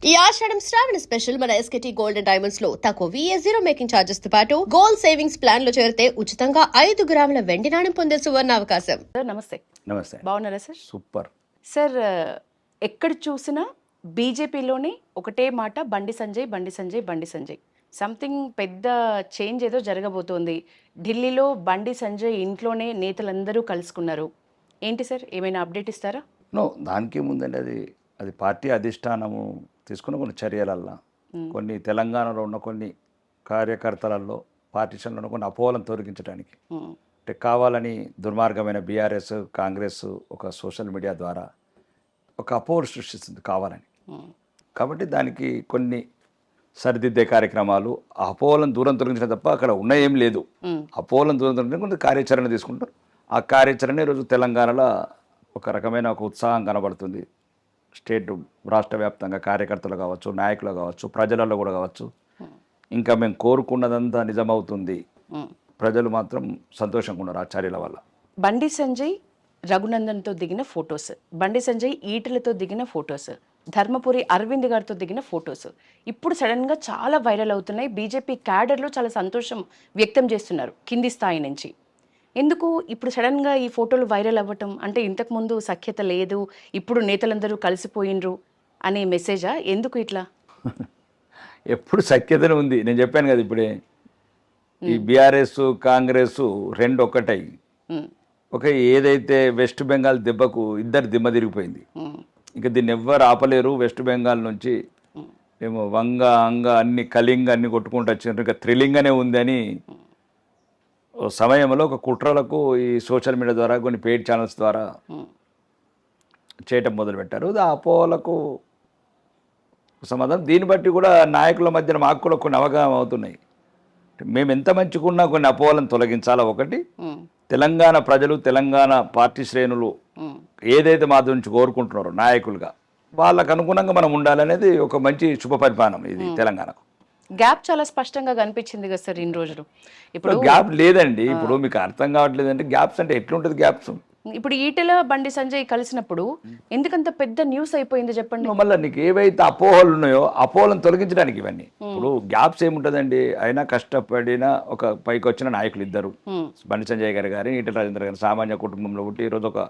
ఈ ఆషాఢం శ్రావణ స్పెషల్ మన ఎస్కేటీ gold and diamonds లో తక్కువ VA0 మేకింగ్ ఛార్జెస్ తో పాటు గోల్డ్ సేవింగ్స్ ప్లాన్ లో చేరితే ఉచితంగా 5 గ్రాముల వెండి నాణెం పొందే సువర్ణ అవకాశం. సార్ నమస్తే. నమస్తే. బాగున్నారా సార్? సూపర్ సార్, ఎక్కడ చూసినా బీజేపీలోనే ఒకటే మాట, బండి సంజయ్ బండి సంజయ్ బండి సంజయ్. సంథింగ్ పెద్ద చేంజ్ ఏదో జరగబోతోంది. ఢిల్లీలో బండి సంజయ్ ఇంట్లోనే నేతలందరూ కలుసుకున్నారు. ఏంటి సార్, ఏమైనా అప్డేట్ ఇస్తారా? నో, దానికి ముందండి అది పార్టీ అధిష్టానము తీసుకున్న కొన్ని చర్యలల్లో కొన్ని తెలంగాణలో ఉన్న కొన్ని కార్యకర్తలలో పార్టీషన్లో ఉన్న కొన్ని అపోహలను తొలగించడానికి అంటే కావాలని దుర్మార్గమైన బీఆర్ఎస్ కాంగ్రెస్ ఒక సోషల్ మీడియా ద్వారా ఒక అపోహలు సృష్టిస్తుంది కావాలని. కాబట్టి దానికి కొన్ని సరిదిద్దే కార్యక్రమాలు ఆ అపోహలను దూరం తొలగించడం తప్ప అక్కడ ఉన్న ఏం లేదు. అపోహలను దూరం తొలగించడం కొంత కార్యాచరణ తీసుకుంటారు. ఆ కార్యాచరణ ఈరోజు తెలంగాణలో ఒక రకమైన ఒక ఉత్సాహం కనబడుతుంది. స్టేట్ రాష్ట్ర వ్యాప్తంగా కార్యకర్తలు కావచ్చు, నాయకులు కావచ్చు, ప్రజలలో కూడా కావచ్చు. ఇంకా మేము కోరుకున్నదంతా నిజమవుతుంది. ప్రజలు మాత్రం సంతోషంగా ఉన్నారు ఆ చర్యల వల్ల. బండి సంజయ్ రఘునందన్తో దిగిన ఫొటోస్, బండి సంజయ్ ఈటలతో దిగిన ఫొటోస్, ధర్మపురి అరవింద్ గారితో దిగిన ఫొటోస్ ఇప్పుడు సడన్గా చాలా వైరల్ అవుతున్నాయి. బీజేపీ క్యాడర్లో చాలా సంతోషం వ్యక్తం చేస్తున్నారు కింది స్థాయి నుంచి. ఎందుకు ఇప్పుడు సడన్గా ఈ ఫోటోలు వైరల్ అవ్వటం? అంటే ఇంతకుముందు సఖ్యత లేదు, ఇప్పుడు నేతలందరూ కలిసిపోయినరు అనే మెసేజా? ఎందుకు ఇట్లా? ఎప్పుడు సఖ్యతనే ఉంది. నేను చెప్పాను కదా ఇప్పుడే, ఈ బీఆర్ఎస్ కాంగ్రెస్ రెండు ఒక్కటై ఒక ఏదైతే వెస్ట్ బెంగాల్ దెబ్బకు ఇద్దరు దిమ్మ తిరిగిపోయింది. ఇంకా దీన్ని ఎవ్వరు ఆపలేరు. వెస్ట్ బెంగాల్ నుంచి ఏమో వంగ అంగ అన్ని కళింగ అన్ని కొట్టుకుంటూ వచ్చినారు. ఇంకా థ్రిల్లింగ్గానే ఉందని సమయంలో ఒక కుట్రలకు ఈ సోషల్ మీడియా ద్వారా కొన్ని పెయిడ్ ఛానల్స్ ద్వారా చేయటం మొదలుపెట్టారు. ఆ అపోహలకు సమాధానం దీన్ని బట్టి కూడా నాయకుల మధ్యన మాకు కూడా కొన్ని అవగాహన అవుతున్నాయి. మేము ఎంత మంచిగున్నా కొన్ని అపోహలను తొలగించాలా. ఒకటి, తెలంగాణ ప్రజలు తెలంగాణ పార్టీ శ్రేణులు ఏదైతే మా నుంచి కోరుకుంటున్నారో నాయకులుగా వాళ్ళకు అనుగుణంగా మనం ఉండాలనేది ఒక మంచి శుభ పరిపాలన ఇది తెలంగాణకు. గ్యాప్ చాలా స్పష్టంగా కనిపించింది కదా సార్ ఇన్ని రోజులు. ఇప్పుడు గ్యాప్ లేదండి. ఇప్పుడు మీకు అర్థం కావట్లేదు అంటే గ్యాప్స్ అంటే ఎట్లుంటుంది గ్యాప్స్. ఇప్పుడు ఈటెల బండి సంజయ్ కలిసినప్పుడు ఎందుకంత పెద్ద న్యూస్ అయిపోయింది చెప్పండి. మళ్ళీ నీకు ఏవైతే అపోహలు ఉన్నాయో అపోహలను తొలగించడానికి ఇవన్నీ. ఇప్పుడు గ్యాప్స్ ఏముంటుందండి, అయినా కష్టపడిన ఒక పైకి వచ్చిన నాయకులు ఇద్దరు, బండి సంజయ్ గారు ఈటెల రాజేందర్ గారు సామాన్య కుటుంబంలో పుట్టి ఈరోజు ఒక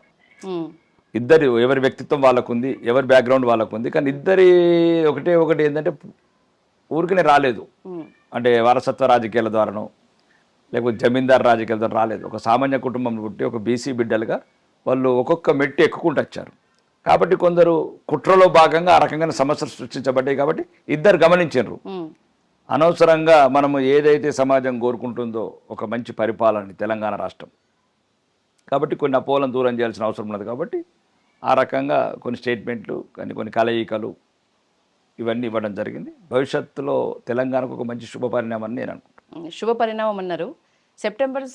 ఇద్దరు ఎవరి వ్యక్తిత్వం వాళ్ళకు ఉంది, ఎవరి బ్యాక్గ్రౌండ్ వాళ్ళకు ఉంది. కానీ ఇద్దరి ఒకటి ఏంటంటే ఊరికనే రాలేదు. అంటే వారసత్వ రాజకీయాల ద్వారానో లేకపోతే జమీందారు రాజకీయాల ద్వారా రాలేదు. ఒక సామాన్య కుటుంబంలో పుట్టి ఒక బీసీ బిడ్డలుగా వాళ్ళు ఒక్కొక్క మెట్టు ఎక్కుకుంటూ వచ్చారు. కాబట్టి కొందరు కుట్రలో భాగంగా ఆ రకంగా సమస్యలు సృష్టించబడ్డాయి. కాబట్టి ఇద్దరు గమనించారు, అనవసరంగా మనము ఏదైతే సమాజం కోరుకుంటుందో ఒక మంచి పరిపాలన తెలంగాణ రాష్ట్రం, కాబట్టి కొన్ని అపోహలను దూరం చేయాల్సిన అవసరం ఉన్నది. కాబట్టి ఆ రకంగా కొన్ని స్టేట్మెంట్లు కానీ కొన్ని కలయికలు ఇవన్నీ ఇవ్వడం జరిగింది. భవిష్యత్తులో తెలంగాణకు ఒక మంచి శుభ పరిణామం నేను అనుకుంటున్నాను. శుభ పరిణామం అన్నారు. సెప్టెంబర్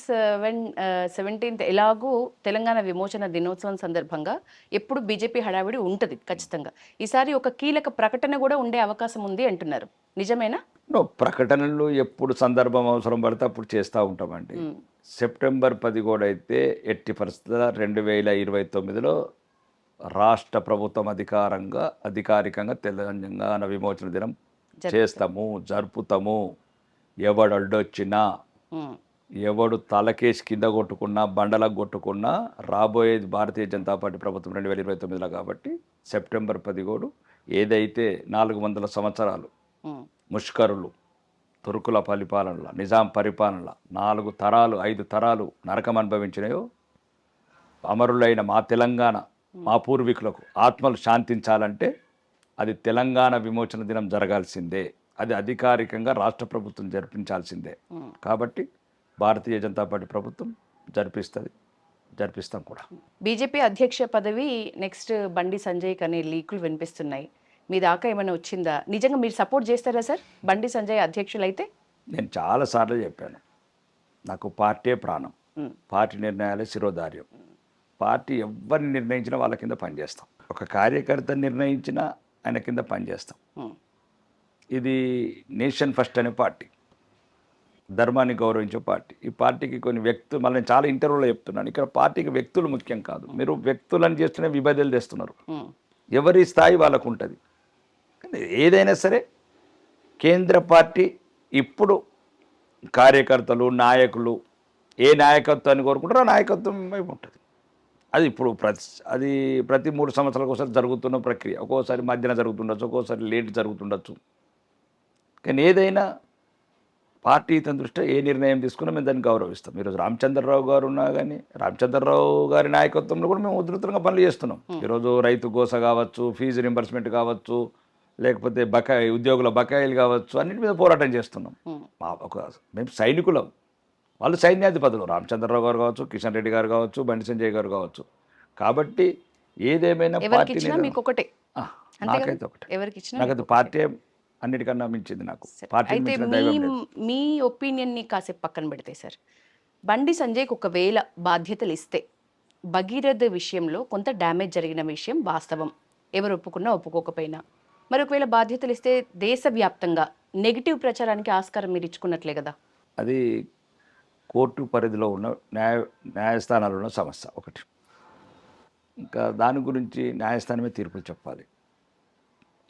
17 ఎలాగూ తెలంగాణ విమోచన దినోత్సవం సందర్భంగా ఎప్పుడు బీజేపీ హడావిడి ఉంటుంది ఖచ్చితంగా. ఈసారి ఒక కీలక ప్రకటన కూడా ఉండే అవకాశం ఉంది అంటున్నారు, నిజమేనా? ప్రకటనలు ఎప్పుడు సందర్భం అవసరం పడితే అప్పుడు చేస్తూ ఉంటామండి. సెప్టెంబర్ 10 కూడా అయితే ఎట్టి పరిస్థితుల 2029లో రాష్ట్ర ప్రభుత్వం అధికారికంగా తెలంగాణ విమోచన దినం చేస్తాము, జరుపుతాము. ఎవడు అడ్డొచ్చినా, ఎవడు తలకేసి కింద కొట్టుకున్నా, బండలకు కొట్టుకున్నా రాబోయేది భారతీయ జనతా పార్టీ ప్రభుత్వం 2029లో. కాబట్టి సెప్టెంబర్ 10 ఏదైతే 400 సంవత్సరాలు ముష్కరులు తురుకుల పరిపాలనలో, నిజాం పరిపాలనలో 4 తరాలు 5 తరాలు నరకం అనుభవించినాయో, అమరులైన మా తెలంగాణ మా పూర్వీకులకు ఆత్మలు శాంతించాలంటే అది తెలంగాణ విమోచన దినం జరగాల్సిందే. అది అధికారికంగా రాష్ట్ర ప్రభుత్వం జరిపించాల్సిందే. కాబట్టి భారతీయ జనతా పార్టీ ప్రభుత్వం జరిపిస్తాం కూడా. బీజేపీ అధ్యక్ష పదవి నెక్స్ట్ బండి సంజయ్ అనే లీకులు వినిపిస్తున్నాయి. మీ దాకా ఏమైనా వచ్చిందా? నిజంగా మీరు సపోర్ట్ చేస్తారా సార్ బండి సంజయ్ అధ్యక్షులు అయితే? నేను చాలాసార్లు చెప్పాను, నాకు పార్టీ ప్రాణం, పార్టీ నిర్ణయాలే శిరోధార్యం. పార్టీ ఎవరిని నిర్ణయించినా వాళ్ళ కింద పనిచేస్తాం. ఒక కార్యకర్త నిర్ణయించినా ఆయన కింద పనిచేస్తాం. ఇది నేషన్ ఫస్ట్ అనే పార్టీ, ధర్మాన్ని గౌరవించే పార్టీ. ఈ పార్టీకి కొన్ని వ్యక్తులు, మళ్ళీ నేను చాలా ఇంటర్వ్యూలో చెప్తున్నాను, ఇక్కడ పార్టీకి వ్యక్తులు ముఖ్యం కాదు. మీరు వ్యక్తులను చేస్తూనే విభజనలు తెస్తున్నారు. ఎవరి స్థాయి వాళ్ళకు ఉంటుంది. కానీ ఏదైనా సరే కేంద్ర పార్టీ ఇప్పుడు కార్యకర్తలు నాయకులు ఏ నాయకత్వాన్ని కోరుకుంటారో ఆ నాయకత్వం వైపు ఉంటుంది. అది ఇప్పుడు ప్రతి 3 సంవత్సరాలకు ఒకసారి జరుగుతున్న ప్రక్రియ. ఒక్కోసారి మధ్యన జరుగుతుండొచ్చు, ఒక్కోసారి లేట్ జరుగుతుండొచ్చు. కానీ ఏదైనా పార్టీ తన దృష్ట్యా ఏ నిర్ణయం తీసుకున్నా మేము దాన్ని గౌరవిస్తాం. ఈరోజు రామచంద్రరావు గారు ఉన్నా కానీ రామచంద్రరావు గారి నాయకత్వంలో కూడా మేము ఉధృతంగా పనులు చేస్తున్నాం. ఈరోజు రైతు గోస కావచ్చు, ఫీజు రింబర్స్మెంట్ కావచ్చు, లేకపోతే ఉద్యోగుల బకాయిలు కావచ్చు, అన్నిటి మీద పోరాటం చేస్తున్నాం. మేము సైనికులం, వాళ్ళు సైన్యాధిపతులు. రామచంద్రరావు గారు కావచ్చు, కిషన్ రెడ్డి గారు కావచ్చు, బండి సంజయ్ గారు కావచ్చు. కాబట్టి ఏదేమైనా పార్టీ నాకైతే ఒకటే, నాకైతే పార్టీ అన్నిటికన్నా మించింది. నాకు పార్టీ అయితే మీ ఒపీనియన్ని కాసేపు పక్కన పెడితే సార్, బండి సంజయ్కి ఒకవేళ బాధ్యతలు ఇస్తే భగీరథ విషయంలో కొంత డ్యామేజ్ జరిగిన విషయం వాస్తవం, ఎవరు ఒప్పుకున్నా ఒప్పుకోకపోయినా. మరి ఒకవేళ బాధ్యతలు ఇస్తే దేశవ్యాప్తంగా నెగిటివ్ ప్రచారానికి ఆస్కారం మీరు ఇచ్చుకున్నట్లే కదా. అది కోర్టు పరిధిలో ఉన్న న్యాయస్థానాల్లో ఉన్న సమస్య ఒకటి. ఇంకా దాని గురించి న్యాయస్థానమే తీర్పులు చెప్పాలి.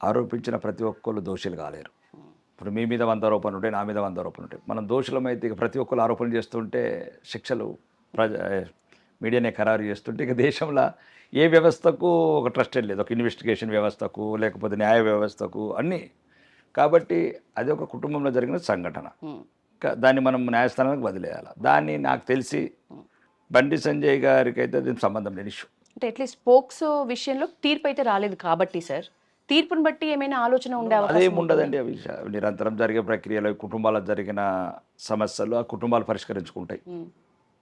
ఆరోపించిన ప్రతి ఒక్కళ్ళు దోషులు కాలేరు. ఇప్పుడు మీ మీద 100 ఆరోపణలు ఉంటాయి, నా మీద 100 ఆరోపణలు ఉంటాయి. మనం దోషులమైతే ఇక ప్రతి ఒక్కరు ఆరోపణలు చేస్తుంటే శిక్షలు మీడియానే ఖరారు చేస్తుంటే ఇక దేశంలో ఏ వ్యవస్థకు ఒక ట్రస్టెడ్ లేదు. ఒక ఇన్వెస్టిగేషన్ వ్యవస్థకు, లేకపోతే న్యాయ వ్యవస్థకు, అన్నీ. కాబట్టి అది ఒక కుటుంబంలో జరిగిన సంఘటన. దాన్ని మనం న్యాయస్థానానికి వదిలేయాలి. దాన్ని నాకు తెలిసి బండి సంజయ్ గారికి అయితే దీనికి సంబంధం లేని ఇష్యూ. అంటే అట్లీస్ట్ పోక్సో విషయంలో తీర్పు అయితే రాలేదు కాబట్టి సార్, తీర్పును బట్టి ఏమైనా ఆలోచన ఉండే అదేమి ఉండదండి. అవి నిరంతరం జరిగే ప్రక్రియలో కుటుంబాల్లో జరిగిన సమస్యలు ఆ కుటుంబాలు పరిష్కరించుకుంటాయి.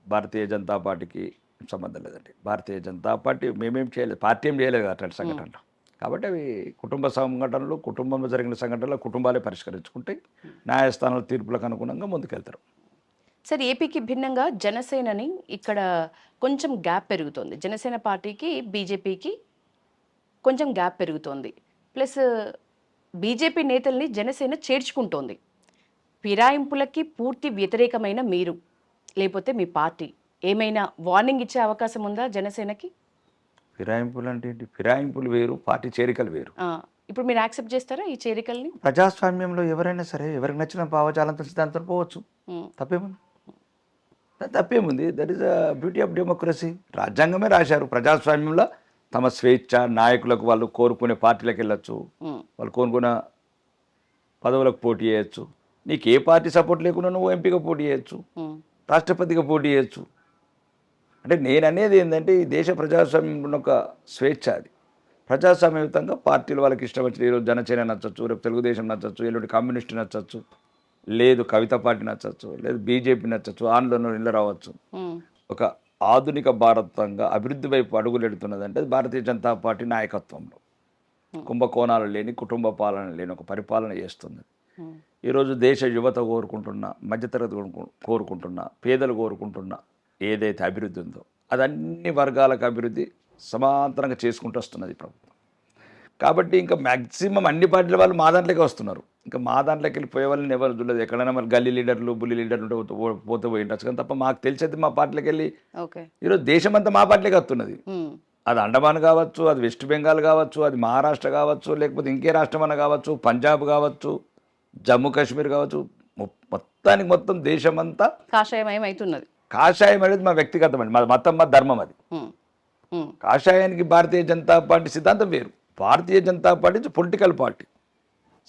భారతీయ జనతా పార్టీకి సంబంధం లేదండి. భారతీయ జనతా పార్టీ మేమేం చేయలేదు, పార్టీ ఏం చేయలేదు అట్లాంటి సంఘటనలు. కాబట్టి అవి కుటుంబ సంఘటనలు, కుటుంబంలో జరిగిన సంఘటనలు కుటుంబాలే పరిష్కరించుకుంటాయి. న్యాయస్థానాల తీర్పులకు అనుగుణంగా ముందుకెళ్తారు. సార్, ఏపీకి భిన్నంగా జనసేనని ఇక్కడ కొంచెం గ్యాప్ పెరుగుతోంది. జనసేన పార్టీకి బీజేపీకి కొంచెం గ్యాప్ పెరుగుతోంది. ప్లస్ బీజేపీ నేతల్ని జనసేన చేర్చుకుంటోంది. ఫిరాయింపులకి పూర్తి వ్యతిరేకమైన మీరు, లేకపోతే మీ పార్టీ ఏమైనా వార్నింగ్ ఇచ్చే అవకాశం ఉందా జనసేనకి? ఫిరాయింపులు అంటే ఏంటి? ఫిరాయింపులు వేరు, పార్టీ చేరికలు వేరు. ఇప్పుడు మీరు యాక్సెప్ట్ చేస్తారా ఈ చేరికల్ని? ప్రజాస్వామ్యంలో ఎవరైనా సరే ఎవరికి నచ్చిన భావజాలంతో సిద్ధాంతంతో పోవచ్చు. తప్పేముంది? That is a beauty of democracy. రాజ్యాంగమే రాశారు. ప్రజాస్వామ్యంలో తమ స్వేచ్ఛ, నాయకులకు వాళ్ళు కోరుకునే పార్టీలకు వెళ్ళొచ్చు, వాళ్ళు కోరుకున్న పదవులకు పోటీ చేయొచ్చు. నీకు ఏ పార్టీ సపోర్ట్ లేకుండా నువ్వు ఎంపీగా పోటీ చేయొచ్చు, రాష్ట్రపతిగా పోటీ చేయొచ్చు. అంటే నేను అనేది ఏంటంటే ఈ దేశ ప్రజాస్వామ్యం ఉన్న ఒక స్వేచ్ఛ. అది ప్రజాస్వామ్యయుతంగా పార్టీలు వాళ్ళకి ఇష్టం వచ్చిన, ఈరోజు జనసేన నచ్చచ్చు, రేపు తెలుగుదేశం నచ్చచ్చు, ఎల్లుండి కమ్యూనిస్ట్ నచ్చచ్చు, లేదు కవిత పార్టీ నచ్చచ్చు, లేదు బీజేపీ నచ్చచ్చు, ఆందోళన ఇళ్ళ రావచ్చు. ఒక ఆధునిక భారతంగా అభివృద్ధి వైపు అడుగులెడుతున్నదంటే భారతీయ జనతా పార్టీ నాయకత్వంలో కుంభకోణాలు లేని, కుటుంబ పాలన లేని ఒక పరిపాలన చేస్తుంది. ఈరోజు దేశ యువత కోరుకుంటున్న, మధ్యతరగతి కోరుకుంటున్న, పేదలు కోరుకుంటున్న ఏదైతే అభివృద్ధి ఉందో అది అన్ని వర్గాలకు అభివృద్ధి సమాంతరంగా చేసుకుంటూ వస్తున్నది ప్రభుత్వం. కాబట్టి ఇంకా మ్యాక్సిమం అన్ని పార్టీల వాళ్ళు మా దాంట్లోకి వస్తున్నారు. ఇంకా మా దాంట్లోకి వెళ్ళిపోయే వాళ్ళని ఎవరు చూడలేదు. ఎక్కడైనా మరి గల్లీ లీడర్లు, బుల్లి లీడర్లు పోతే పోయి ఉండొచ్చు, కానీ తప్ప మాకు తెలిసేది మా పార్టీలోకి వెళ్ళి ఈరోజు దేశం అంతా మా పార్టీలోకి వస్తున్నది. అది అండమాన్ కావచ్చు, అది వెస్ట్ బెంగాల్ కావచ్చు, అది మహారాష్ట్ర కావచ్చు, లేకపోతే ఇంకే రాష్ట్రం అన్న కావచ్చు, పంజాబ్ కావచ్చు, జమ్మూ కాశ్మీర్ కావచ్చు, మొత్తానికి మొత్తం దేశమంతా కాషాయమయం అవుతున్నది. కాషాయం అనేది మా వ్యక్తిగతం అండి, మా మతం, మా ధర్మం. అది కాషాయానికి భారతీయ జనతా పార్టీ సిద్ధాంతం వేరు. Bharatiya Janata party political party.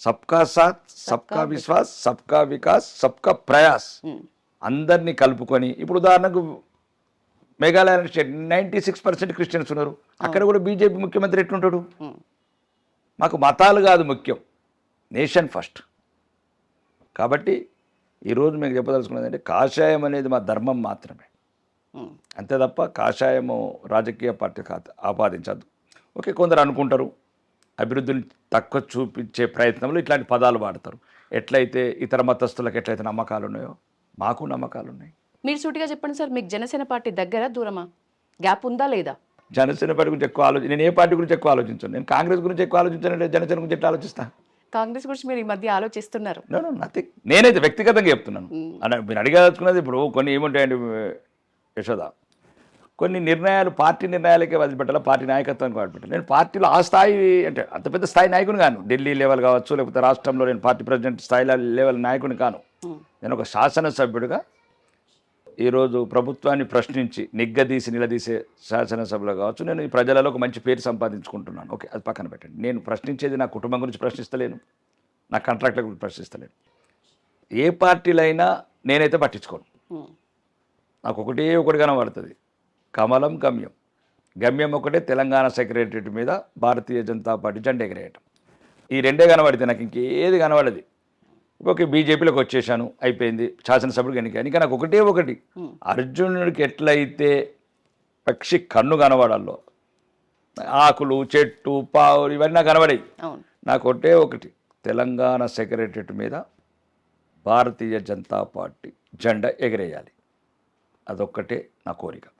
సబ్కా సాత్, సబ్కా విశ్వాస్, సబ్కా వికాస్, సబ్కా ప్రయాస్, అందరినీ కలుపుకొని. ఇప్పుడు ఉదాహరణకు మేఘాలయ స్టేట్ 96% క్రిస్టియన్స్ ఉన్నారు. అక్కడ కూడా బీజేపీ ముఖ్యమంత్రి ఎట్లుంటాడు? మాకు మతాలు కాదు ముఖ్యం, నేషన్ ఫస్ట్. కాబట్టి ఈరోజు మీకు చెప్పదలుచుకున్నది అంటే కాషాయం అనేది మా ధర్మం మాత్రమే, అంతే తప్ప కాషాయము రాజకీయ పార్టీకి ఆపాదించద్దు. ఓకే, కొందరు అనుకుంటారు అభివృద్ధిని తక్కువ చూపించే ప్రయత్నంలో ఇట్లాంటి పదాలు వాడతారు. ఎట్లయితే ఇతర మతస్థులకు ఎట్లయితే నమ్మకాలు ఉన్నాయో మాకు నమ్మకాలు ఉన్నాయి. మీరు సూటిగా చెప్పండి సార్, మీకు జనసేన పార్టీ దగ్గర దూరమా, గ్యాప్ ఉందా లేదా? జనసేన పార్టీ గురించి ఎక్కువ నేను ఏ పార్టీ గురించి ఎక్కువ ఆలోచించాను. నేను కాంగ్రెస్ గురించి ఎక్కువ ఆలోచించాను, జనసేన గురించి ఎట్లా ఆలోచిస్తాను? కాంగ్రెస్ గురించి మీరు ఈ మధ్య ఆలోచిస్తున్నారు. నథింగ్. నేనైతే వ్యక్తిగతంగా చెప్తున్నాను. మీరు అడిగదలుచుకున్నది ఇప్పుడు కొన్ని ఏముంటాయండి యశోద, కొన్ని నిర్ణయాలు పార్టీ నిర్ణయాలకే వదిలిపెట్టాలి, పార్టీ నాయకత్వానికి వదిలిపెట్టాలి. నేను పార్టీలో ఆ స్థాయి అంటే అంత పెద్ద స్థాయి నాయకుని కాను, ఢిల్లీ లెవెల్ కావచ్చు, లేకపోతే రాష్ట్రంలో నేను పార్టీ ప్రెసిడెంట్ స్థాయిలో లెవెల్ నాయకుని కాను. నేను ఒక శాసనసభ్యుడిగా ఈరోజు ప్రభుత్వాన్ని ప్రశ్నించి నిలదీసే శాసనసభలో కావచ్చు, నేను ఈ ప్రజలలో ఒక మంచి పేరు సంపాదించుకుంటున్నాను. ఓకే, అది పక్కన పెట్టండి. నేను ప్రశ్నించేది నా కుటుంబం గురించి ప్రశ్నిస్తలేను, నా కాంట్రాక్ట్ల గురించి ప్రశ్నిస్తలేను. ఏ పార్టీలో అయినా నేనైతే పట్టించుకోను. నాకు ఒకటి కనబడుతుంది, కమలం గమ్యం. గమ్యం ఒకటే, తెలంగాణ సెక్రటరియట్ మీద భారతీయ జనతా పార్టీ జెండా ఎగరేయటం. ఈ రెండే కనబడితే నాకు ఇంకేది కనబడదు. ఓకే, బీజేపీలోకి వచ్చేసాను, అయిపోయింది, శాసనసభ్యుడికి ఎన్నిక. ఇంకా నాకు ఒకటి, అర్జునుడికి ఎట్లయితే పక్షి కన్ను కనబడాలో, ఆకులు, చెట్టు, పావులు ఇవన్నీ నాకు కనబడాయి. నాకు ఒకటి, తెలంగాణ సెక్రటరియట్ మీద భారతీయ జనతా పార్టీ జెండా ఎగరేయాలి. అదొక్కటే నా కోరిక.